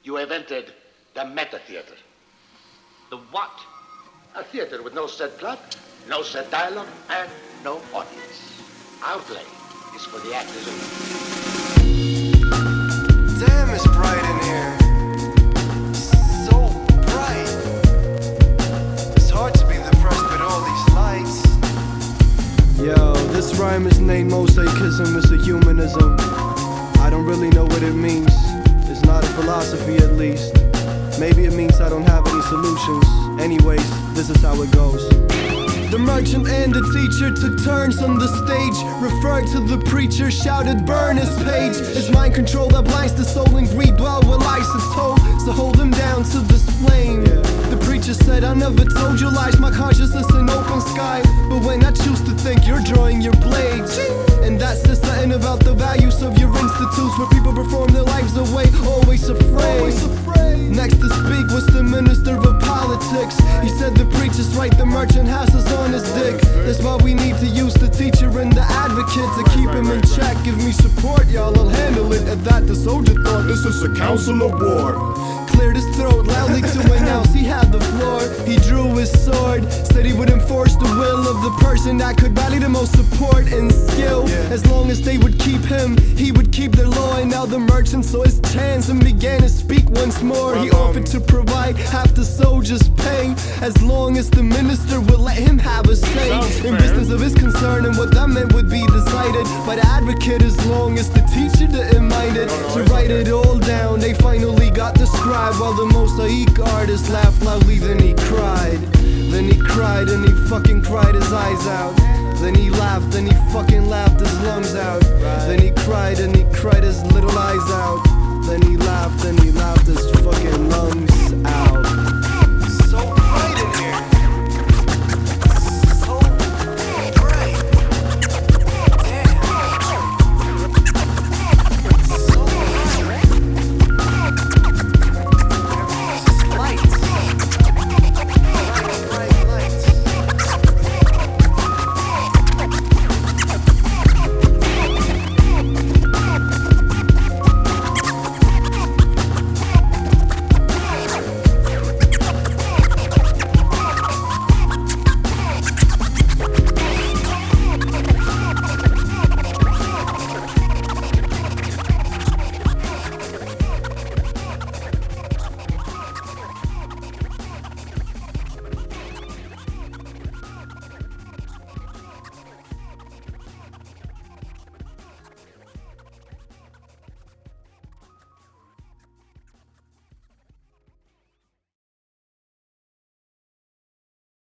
You invented the meta-theater. The what? A theater with no set plot, no set dialogue, and no audience. Outlay is for the actors only. Damn, it's bright in here. So bright. It's hard to be depressed with all these lights. Yo, this rhyme is named Mosaicism, it's a humanism. I don't really know what it means. It's not a philosophy, at least. Maybe it means I don't have any solutions. Anyways, this is how it goes. The merchant and the teacher took turns on the stage. Referred to the preacher, shouted burn his page. It's mind control that blinds the soul, and greed dwell where lies are told. So hold him down to this flame. The preacher said, I never told you lies, my consciousness an open sky. But when I choose to think, you're drawing your blades. And that says something about the values of your institutes, where people perform their lives away, always afraid. Next to speak was the minister of politics. He said the preacher's right, the merchant has us on his dick. That's why we need to use the teacher and the advocate to keep him in check. Give me support, y'all, I'll handle it. At that, the soldier thought this is a council of war. Cleared his throat loudly to announce he had the floor. He drew his sword, said he would enforce the will of the person that could rally the most support and skill. As long as they would keep him, he would keep their law. And now the merchant saw his chance and began to speak once more. He offered to provide half the soldiers' pay, as long as the minister would let him have a say in business of his concern, and what that meant would be decided by the advocate, as long as the teacher didn't mind it. To write it all down, they finally got the scribe, while the mosaic artist laughed loudly. Then he cried, and he fucking cried his eyes out. Then he laughed, and he fucking laughed his lungs out. Then he cried, and he cried his little eyes out. Then he laughed, and he